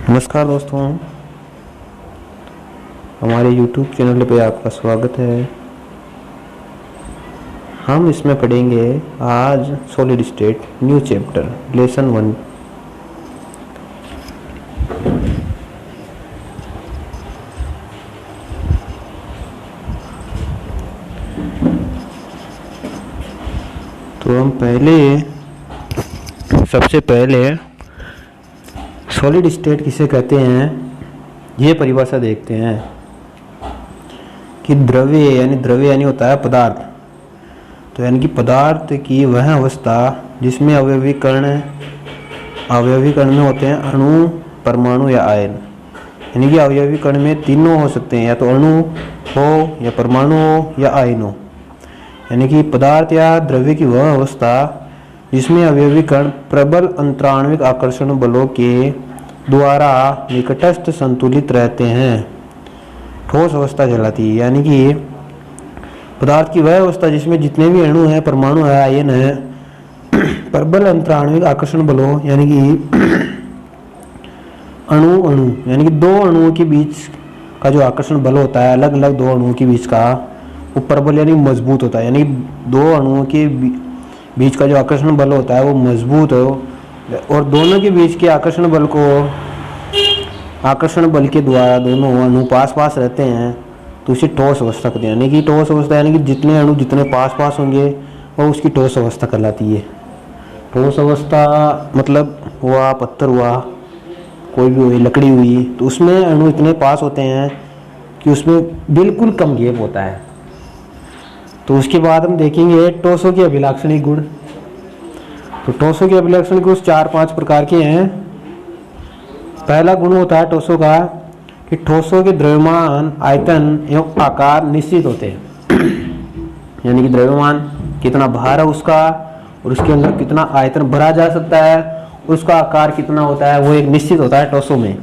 नमस्कार दोस्तों, हमारे YouTube चैनल पे आपका स्वागत है। हम इसमें पढ़ेंगे आज solid state new chapter lesson 1। तो हम सबसे पहले सॉलिड स्टेट किसे कहते हैं ये परिभाषा देखते हैं कि द्रव्य यानी होता है पदार्थ। तो यानी कि पदार्थ की वह अवस्था जिसमें अवयवी कण में होते हैं अणु, परमाणु या आयन। यानी कि अवयवी कण में तीनों हो सकते हैं, या तो अणु हो या परमाणु हो या आयन हो। यानी कि पदार्थ या द्रव्य की वह अवस्था जिसमें अवयवी कण प्रबल अंतराण्विक आकर्षण बलों के द्वारा निकटस्थ संतुलित रहते हैं, ठोस अवस्था कहलाती है। यानी कि पदार्थ की वह अवस्था जिसमें जितने भी अणु हैं, परमाणु है, आयन है, प्रबल अंतराण्विक आकर्षण बलों यानी कि अणु यानी कि दो अणुओं के बीच का जो आकर्षण बल होता है, अलग अलग दो अणुओं के बीच का, वो प्रबल यानी मजबूत होता है। यानी दो अणुओं के बीच का जो आकर्षण बल होता है वो मजबूत हो, और दोनों के बीच के आकर्षण बल के द्वारा दोनों अणु पास पास रहते हैं, तो उसे ठोस अवस्था कहते हैं। यानी कि ठोस अवस्था यानी कि जितने अणु जितने पास पास होंगे वो उसकी ठोस अवस्था कहलाती है। ठोस अवस्था मतलब हुआ पत्थर हुआ, कोई भी हुई, लकड़ी हुई, तो उसमें अणु इतने पास होते हैं कि उसमें बिल्कुल कम गैप होता है। तो उसके बाद हम देखेंगे ठोसों के अभिलाक्षणिक गुण। तो ठोसों के अभिलाक्षणिक गुण 4-5 प्रकार के हैं। पहला गुण होता है ठोसों का कि ठोसों के द्रव्यमान, आयतन एवं आकार निश्चित होते हैं। यानी कि द्रव्यमान कितना भार है उसका, और उसके अंदर कितना आयतन भरा जा सकता है, उसका आकार कितना होता है, वो एक निश्चित होता है ठोसों में।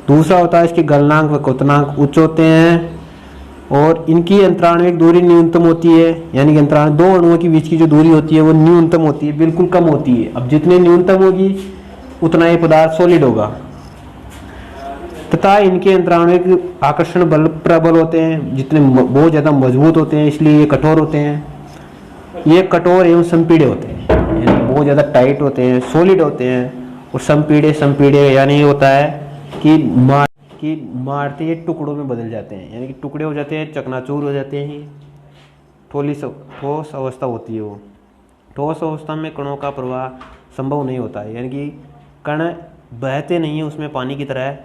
दूसरा होता है इसके गलनांक व क्वथनांक उच्च होते हैं, और इनकी अंतराण्विक दूरी न्यूनतम होती है। यानी कि अंतराण दो अणुओं के बीच की जो दूरी होती है वो न्यूनतम होती है, बिल्कुल कम होती है। अब जितनी न्यूनतम होगी उतना ही पदार्थ सॉलिड होगा। तथा इनके अंतराण्विक आकर्षण बल प्रबल होते हैं, जितने बहुत ज़्यादा मजबूत होते हैं, इसलिए ये कठोर होते हैं। ये कठोर एवं संपीड़े होते हैं, यानी बहुत ज़्यादा टाइट होते हैं, सॉलिड होते हैं। और संपीड़े यानी होता है कि मारते ये टुकड़ों में बदल जाते हैं, यानी कि टुकड़े हो जाते हैं, चकनाचूर हो जाते हैं। ठोस अवस्था होती है वो। ठोस अवस्था में कणों का प्रवाह संभव नहीं होता है, यानी कि कण बहते नहीं है उसमें पानी की तरह,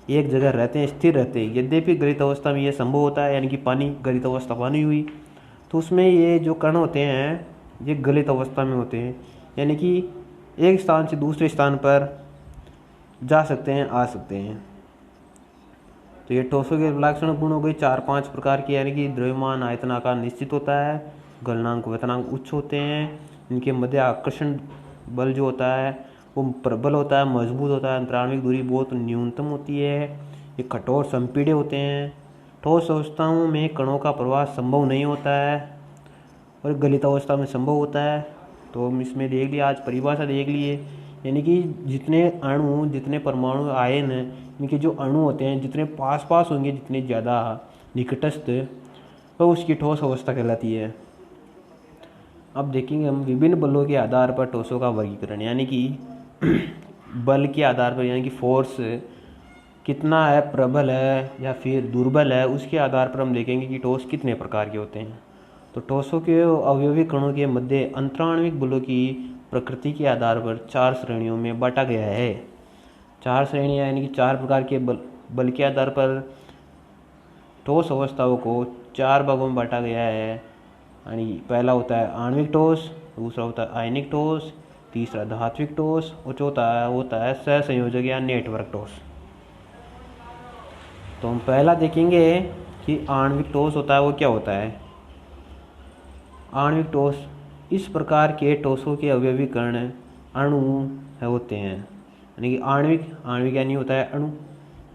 एक जगह रहते हैं, स्थिर रहते हैं। यद्यपि गलित अवस्था में ये संभव होता है, यानी कि पानी गलित अवस्था पानी हुई तो उसमें ये जो कण होते हैं ये गलित अवस्था में होते हैं, यानी कि एक स्थान से दूसरे स्थान पर जा सकते हैं, आ सकते हैं। तो ये ठोसों के अभिलाक्षण गुण हो गए 4-5 प्रकार के, यानी कि द्रव्यमान, आयतन, आकार निश्चित होता है, गलनांक क्वथनांक उच्च होते हैं, इनके मध्य आकर्षण बल जो होता है वो प्रबल होता है, मजबूत होता है, अंतराण्विक दूरी बहुत न्यूनतम होती है, ये कठोर संपीड़े होते हैं। ठोस अवस्थाओं में कणों का प्रवाह संभव नहीं होता है और गलित अवस्था में संभव होता है। तो हम इसमें देख लिए, आज परिभाषा देख लिए, यानी कि जितने अणु, जितने परमाणु, आयन हैं, इनके जो अणु होते हैं जितने पास पास होंगे, जितने ज़्यादा निकटस्थ, तो उसकी ठोस अवस्था कहलाती है। अब देखेंगे हम विभिन्न बलों के आधार पर ठोसों का वर्गीकरण, यानी कि बल के आधार पर, यानी कि फोर्स कितना है, प्रबल है या फिर दुर्बल है, उसके आधार पर हम देखेंगे कि ठोस कितने प्रकार के होते हैं। तो ठोसों के अवयवी कणों के मध्य अंतराण्विक बलों की प्रकृति के आधार पर 4 श्रेणियों में बांटा गया है। 4 श्रेणियाँ, यानी कि 4 प्रकार के बल के आधार पर ठोस अवस्थाओं को 4 भागों में बांटा गया है। यानी पहला होता है आणविक ठोस, दूसरा होता है आयनिक ठोस, तीसरा धात्विक ठोस, और चौथा होता है सहसंयोजक या नेटवर्क ठोस। तो हम पहला देखेंगे कि आणविक ठोस होता है वो क्या होता है। आणविक ठोस इस प्रकार के ठोसों के अवयवी कण अणु होते हैं, यानी कि आणविक यानी होता है अणु,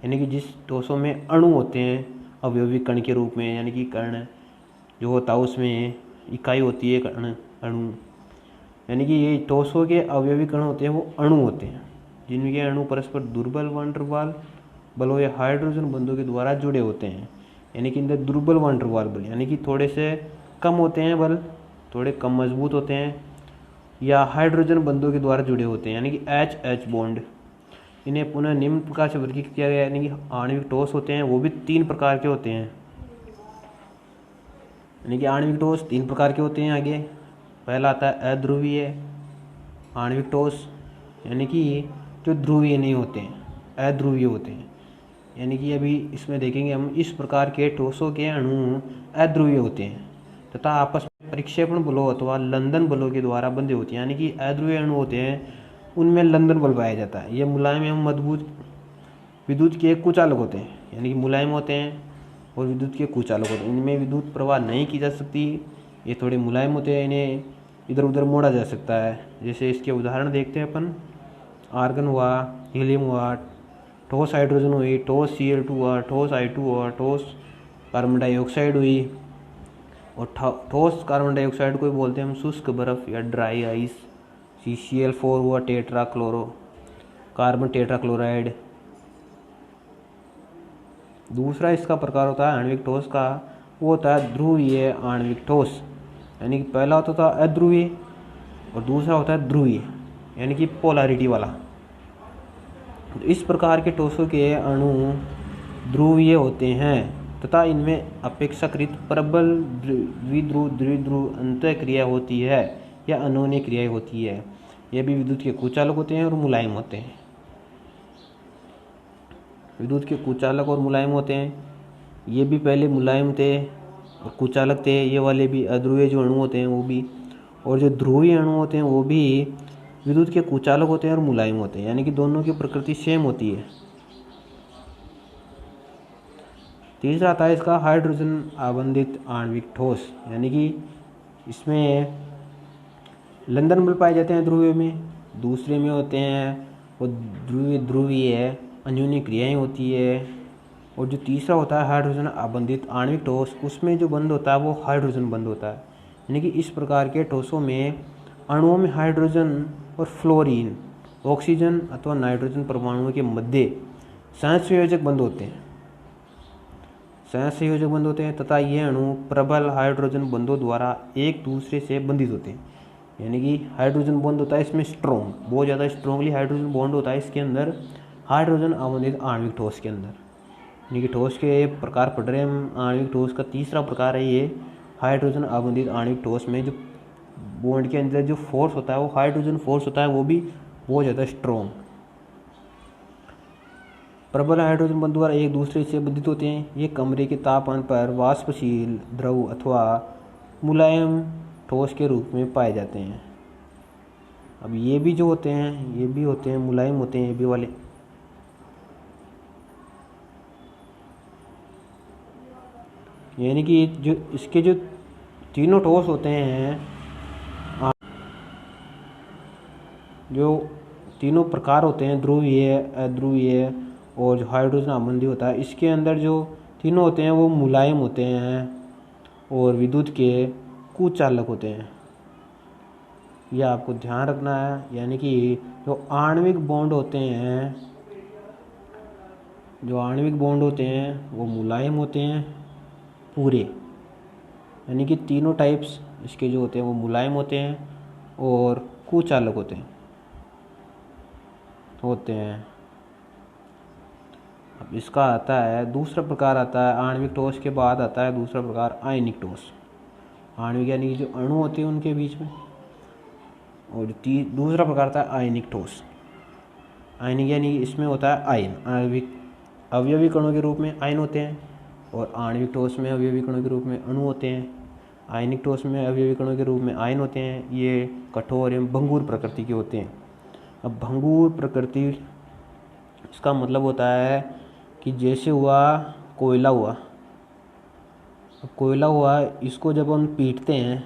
यानी कि जिस ठोसों में अणु होते हैं अवयवी कण के रूप में, यानी कि कण जो होता है उसमें इकाई होती है अणु, यानी कि ये ठोसों के अवयवी कण होते हैं वो अणु होते हैं। जिनके अणु परस्पर दुर्बल वन der वाल बलों या हाइड्रोजन बंधों के द्वारा जुड़े होते हैं, यानी कि इनके दुर्बल वन der वाल बल, यानी कि थोड़े से कम होते हैं बल, थोड़े कम मजबूत होते हैं, या हाइड्रोजन बंधों के द्वारा जुड़े होते हैं, यानी कि H बॉन्ड। इन्हें पुनः निम्न प्रकार से वर्गीकृत किया गया, यानी कि आणविक ठोस होते हैं वो भी 3 प्रकार के होते हैं, यानी कि आणविक ठोस 3 प्रकार के होते हैं। आगे पहला आता है अध्रुवीय आणविक ठोस, यानी कि जो ध्रुवीय नहीं होते हैं, अध्रुवीय होते हैं, यानी कि अभी इसमें देखेंगे हम इस प्रकार के ठोसों के अणु अध्रुवीय होते हैं तथा आपस में परिक्षेपण बलों अथवा लंदन बलों के द्वारा बंधे होते हैं, यानी कि अध्रुवीय अणु होते हैं उनमें लंदन बल पाया जाता है। ये मुलायम एवं मजबूत विद्युत के कुचालक होते हैं, यानी कि मुलायम होते हैं और विद्युत के कुचालक होते हैं, इनमें विद्युत प्रवाह नहीं की जा सकती, ये थोड़े मुलायम होते हैं, इन्हें इधर उधर मोड़ा जा सकता है। जैसे इसके उदाहरण देखते हैं अपन, आर्गन हुआ, हीलियम हुआ, ठोस हाइड्रोजन हुई, ठोस Cl2 हुआ, ठोस I2 हुआ, ठोस कार्बन डाइऑक्साइड हुई, और ठोस कार्बन डाइऑक्साइड को बोलते हैं हम शुष्क बर्फ या ड्राई आइस। CCl4 हुआ, कार्बन टेट्राक्लोराइड। दूसरा इसका प्रकार होता है आणविक ठोस का, वो होता है ध्रुवीय आणविक ठोस, यानी कि पहला होता था अध्रुवीय और दूसरा होता है ध्रुवीय, यानी कि पोलैरिटी वाला। इस प्रकार के ठोसों के अणु ध्रुवीय होते हैं तथा इनमें अपेक्षाकृत प्रबल द्विध्रुव द्विध्रुव अंतःक्रिया होती है या अनोन्य क्रिया होती है। ये भी विद्युत के कुचालक होते हैं और मुलायम होते हैं। विद्युत के कुचालक और मुलायम होते हैं, ये भी पहले मुलायम थे और कुचालक थे, ये वाले भी अध्रुवीय जो अणु होते हैं वो भी, और जो ध्रुवीय अणु होते हैं वो भी विद्युत के कुचालक होते हैं और मुलायम होते हैं, यानी कि दोनों की प्रकृति सेम होती है। तीसरा आता है इसका हाइड्रोजन आबंधित आणविक ठोस, यानी कि इसमें लंदन बल पाए जाते हैं ध्रुवीय में, दूसरे में होते हैं वो ध्रुवीय अन्योन्य क्रियाएं होती है, और जो तीसरा होता है हाइड्रोजन आबंधित आणविक ठोस, उसमें जो बंध होता है वो हाइड्रोजन बंध होता है। यानी कि इस प्रकार के ठोसों में अणुओं में हाइड्रोजन और फ्लोरीन, ऑक्सीजन अथवा नाइट्रोजन परमाणुओं के मध्य सहसंयोजक बंध होते हैं, सहसंयोजक बंध होते हैं तथा ये अणु प्रबल हाइड्रोजन बंधों द्वारा एक दूसरे से बंधित होते हैं। यानी कि हाइड्रोजन बॉन्ड होता है इसमें स्ट्रॉन्ग, बहुत ज़्यादा स्ट्रॉन्गली हाइड्रोजन बॉन्ड होता है इसके अंदर, हाइड्रोजन आबंधित आणविक ठोस के अंदर। यानी कि ठोस के प्रकार पढ़ रहे हैं हम, आणविक ठोस का तीसरा प्रकार है ये हाइड्रोजन आबंधित आणविक ठोस में जो बॉन्ड के अंदर जो फोर्स होता है वो हाइड्रोजन फोर्स होता है, वो भी बहुत ज़्यादा स्ट्रॉन्ग। प्रबल हाइड्रोजन बंध द्वारा एक दूसरे से बंधित होते हैं। ये कमरे के तापमान पर वाष्पशील द्रव अथवा मुलायम ठोस के रूप में पाए जाते हैं। अब ये भी जो होते हैं ये भी होते हैं मुलायम होते हैं, ये भी वाले। यानी कि जो इसके जो तीनों ठोस होते हैं, जो तीनों प्रकार होते हैं ध्रुवीय, अध्रुवीय और जो हाइड्रोजन आबंधी होता है, इसके अंदर जो तीनों होते हैं वो मुलायम होते हैं और विद्युत के कुचालक होते हैं। यह आपको ध्यान रखना है। यानी कि जो आणविक बॉन्ड होते हैं, जो आणविक बॉन्ड होते हैं वो मुलायम होते हैं पूरे, यानी कि तीनों टाइप्स इसके जो होते हैं वो मुलायम होते हैं और कुचालक होते हैं। अब इसका आता है दूसरा प्रकार, आता है आणविक ठोस के बाद आता है दूसरा प्रकार आयनिक ठोस। आणविक यानी कि जो अणु होते हैं उनके बीच में, और दूसरा प्रकार था आयनिक ठोस। आयनिक यानी इसमें होता है आयन, आणविक अवयवी कणों के रूप में आयन होते हैं, और आणविक ठोस में अवयवी कणों के रूप में अणु होते हैं। आयनिक ठोस में अवयवी कणों के रूप में आयन होते हैं। ये कठोर एवं भंगुर प्रकृति के होते हैं। अब भंगुर प्रकृति इसका मतलब होता है कि जैसे हुआ कोयला हुआ, अब कोयला हुआ इसको जब हम पीटते हैं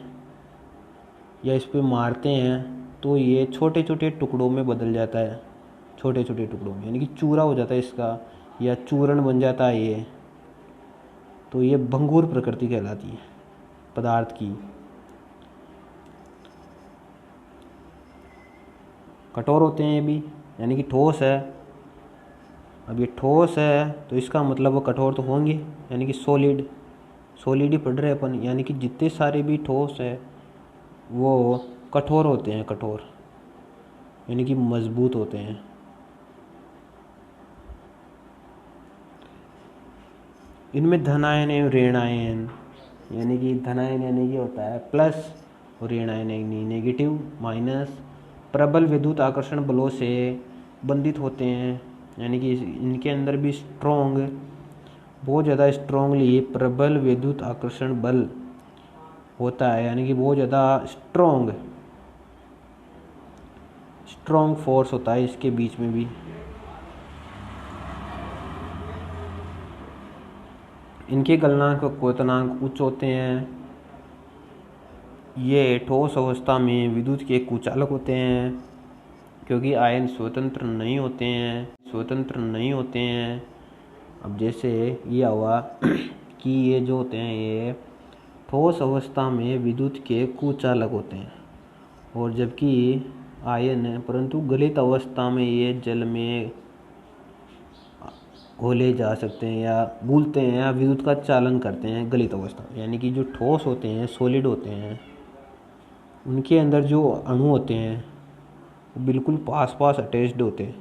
या इस पर मारते हैं तो ये छोटे छोटे टुकड़ों में बदल जाता है, छोटे छोटे टुकड़ों में, यानी कि चूरा हो जाता है इसका, या चूर्ण बन जाता है ये। तो ये भंगुर प्रकृति कहलाती है पदार्थ की। कठोर होते हैं ये भी, यानी कि ठोस है। अब ये ठोस है तो इसका मतलब वो कठोर तो होंगे, यानी कि सॉलिड ही पढ़ रहे हैं अपन। यानी कि जितने सारे भी ठोस है वो कठोर होते हैं, कठोर यानी कि मजबूत होते हैं। इनमें धन आयन एवं ऋण आयन, यानी कि धन आयन यानी कि होता है प्लस और ऋण आयन यानी नेगेटिव माइनस, प्रबल विद्युत आकर्षण बलों से बंधित होते हैं। यानी कि इनके अंदर भी स्ट्रॉन्ग, बहुत ज़्यादा स्ट्रॉन्गली प्रबल विद्युत आकर्षण बल होता है, यानी कि बहुत ज़्यादा स्ट्रॉन्ग फोर्स होता है इसके बीच में भी। इनके गलनांक व क्वथनांक उच्च होते हैं। ये ठोस अवस्था में विद्युत के कुचालक होते हैं, क्योंकि आयन स्वतंत्र नहीं होते हैं। अब जैसे ये हुआ कि ये जो होते हैं ये ठोस अवस्था में विद्युत के कुचालक होते हैं, और जबकि आयन है परंतु गलित अवस्था में ये जल में घोले जा सकते हैं या घुलते हैं या विद्युत का चालन करते हैं गलित अवस्था में। यानी कि जो ठोस होते हैं, सॉलिड होते हैं, उनके अंदर जो अणु होते हैं वो बिल्कुल पास अटैच्ड होते हैं,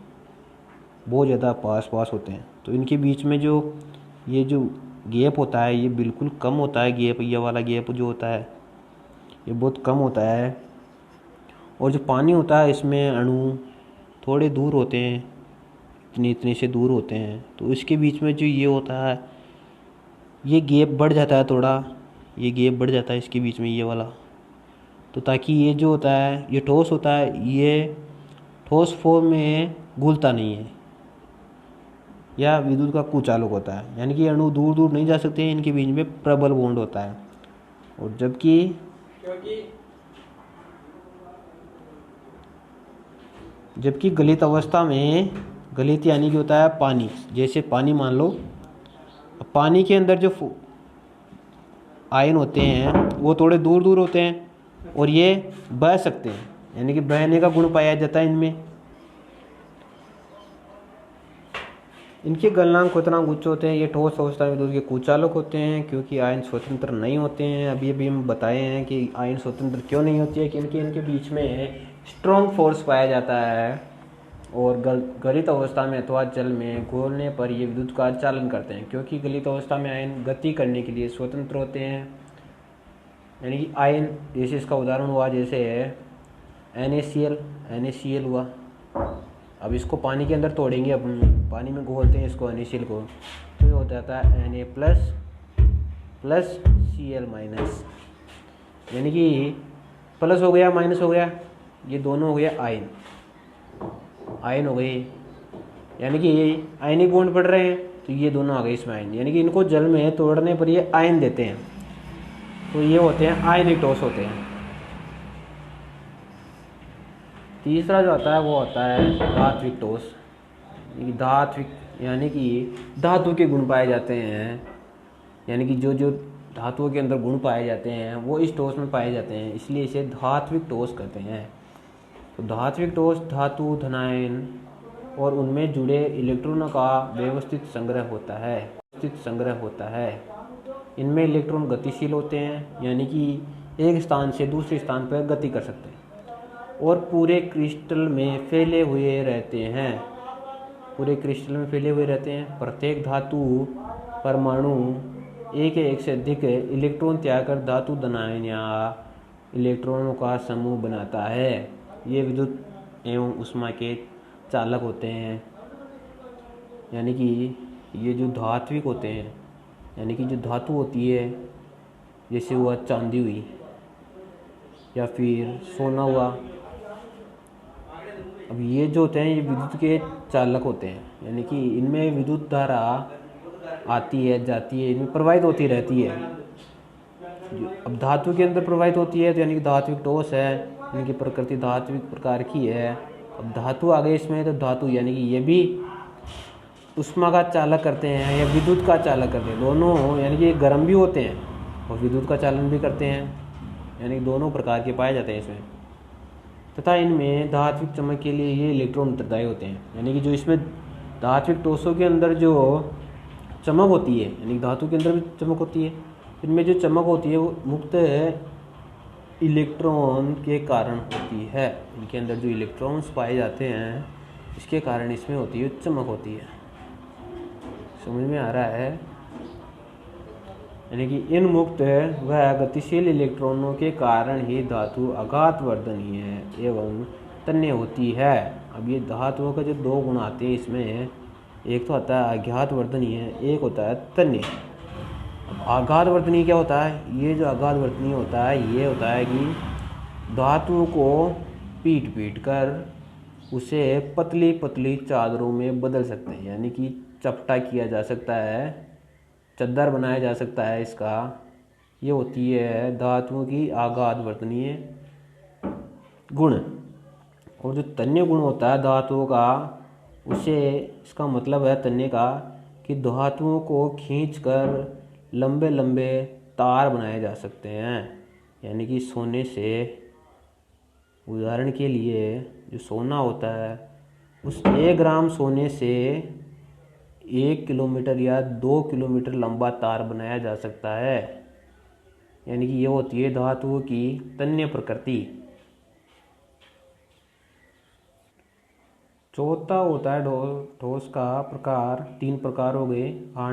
बहुत ज़्यादा पास होते हैं। तो इनके बीच में जो ये जो गैप होता है ये बिल्कुल कम होता है। गैप, ये वाला गैप जो होता है ये बहुत कम होता है। और जो पानी होता है इसमें अणु थोड़े दूर होते हैं, इतने से दूर होते हैं। तो इसके बीच में जो ये होता है ये गैप बढ़ जाता है थोड़ा, ये गैप बढ़ जाता है इसके बीच में ये वाला। तो ताकि ये जो होता है ये ठोस होता है, ये ठोस फॉर्म में घुलता नहीं है या विद्युत का कुचालक होता है। यानी कि अणु दूर नहीं जा सकते, इनके बीच में प्रबल बॉन्ड होता है। और जबकि गलित अवस्था में, गलित यानी कि होता है पानी, जैसे पानी मान लो, पानी के अंदर जो आयन होते हैं वो थोड़े दूर होते हैं और ये बह सकते हैं, यानी कि बहने का गुण पाया जाता है इनमें। इनके गलनांक क्वथनांक उच्च होते हैं। ये ठोस अवस्था में विद्युत के कुचालक होते हैं, क्योंकि आयन स्वतंत्र नहीं होते हैं। अभी हम बताए हैं कि आयन स्वतंत्र क्यों नहीं होती है, क्योंकि इनके बीच में स्ट्रॉन्ग फोर्स पाया जाता है, और गलित अवस्था में अथवा जल में घोलने पर ये विद्युत का चालन करते हैं। क्योंकि गलित अवस्था में आयन गति करने के लिए स्वतंत्र होते हैं। यानी कि आयन, जैसे इसका उदाहरण हुआ, जैसे NaCl हुआ। अब इसको पानी के अंदर तोड़ेंगे, अब पानी में घोलते हैं इसको NaCl को, तो ये हो जाता है Na प्लस Cl-, यानी कि प्लस हो गया माइनस हो गया, ये दोनों हो गया आयन हो गए। यानी कि ये आयनिक बॉन्ड पड़ रहे हैं तो ये दोनों आ गए इसमें आयन, यानी कि इनको जल में तोड़ने पर ये आयन देते हैं, तो ये होते हैं आयनिक ठोस होते हैं। तीसरा जो आता है वो होता है धात्विक ठोस। धात्विक यानी कि धातु के गुण पाए जाते हैं, यानी कि जो धातुओं के अंदर गुण पाए जाते हैं वो इस ठोस में पाए जाते हैं, इसलिए इसे धात्विक ठोस कहते हैं। तो धात्विक ठोस धातु, धनायन और उनमें जुड़े इलेक्ट्रॉनों का व्यवस्थित संग्रह होता है। इनमें इलेक्ट्रॉन गतिशील होते हैं, यानी कि एक स्थान से दूसरे स्थान पर गति कर सकते हैं, और पूरे क्रिस्टल में फैले हुए रहते हैं। प्रत्येक धातु परमाणु एक से अधिक इलेक्ट्रॉन त्याग कर धातु धनायन या इलेक्ट्रॉनों का समूह बनाता है। ये विद्युत एवं ऊष्मा के चालक होते हैं। यानी कि ये जो धात्विक होते हैं, यानी कि जो धातु होती है, जैसे हुआ चांदी हुई या फिर सोना हुआ, अब ये जो होते हैं ये विद्युत के चालक होते हैं। यानी कि इनमें विद्युत धारा आती है जाती है, इनमें प्रवाहित होती रहती है। अब धातु के अंदर प्रवाहित होती है तो यानी कि धात्विक ठोस है, इनकी प्रकृति धात्विक प्रकार की है। अब धातु आ गई इसमें, तो धातु यानी कि ये भी ऊष्मा का चालक करते हैं या विद्युत का चालक करते हैं, दोनों। यानी कि ये गर्म भी होते हैं और विद्युत का चालन भी करते हैं, यानी कि दोनों प्रकार के पाए जाते हैं इसमें। तथा इनमें धात्विक चमक के लिए ये इलेक्ट्रॉन उत्तरदायी होते हैं। यानी कि जो इसमें धात्विक ठोसों के अंदर जो चमक होती है, यानी धातु के अंदर भी चमक होती है, इनमें जो चमक होती है वो मुक्त इलेक्ट्रॉन के कारण होती है। इनके अंदर जो इलेक्ट्रॉन्स पाए जाते हैं इसके कारण इसमें होती है चमक होती है। समझ में आ रहा है? यानी कि इन मुक्त व गतिशील इलेक्ट्रॉनों के कारण ही धातु आघात वर्धनीय एवं तन्य होती है। अब ये धातुओं का जो दो गुण आते हैं इसमें, एक तो आता है आघात वर्धनीय, एक होता है तन्य। आघात वर्धनीय क्या होता है? ये जो आघात वर्धनीय होता है ये होता है कि धातुओं को पीट पीट कर उसे पतली पतली चादरों में बदल सकते हैं। यानी कि चपटा किया जा सकता है, चद्दर बनाया जा सकता है इसका। ये होती है धातुओं की आघात वर्धनीय गुण। और जो तन्य गुण होता है धातुओं का, उसे इसका मतलब है तन्य का कि धातुओं को खींचकर लंबे लंबे तार बनाए जा सकते हैं। यानी कि सोने से, उदाहरण के लिए जो सोना होता है उस 1 ग्राम सोने से 1 किलोमीटर या 2 किलोमीटर लंबा तार बनाया जा सकता है। यानी कि ये होती है धातुओं की तन्य प्रकृति। चौथा होता है ठोस का प्रकार। 3 प्रकार हो गए।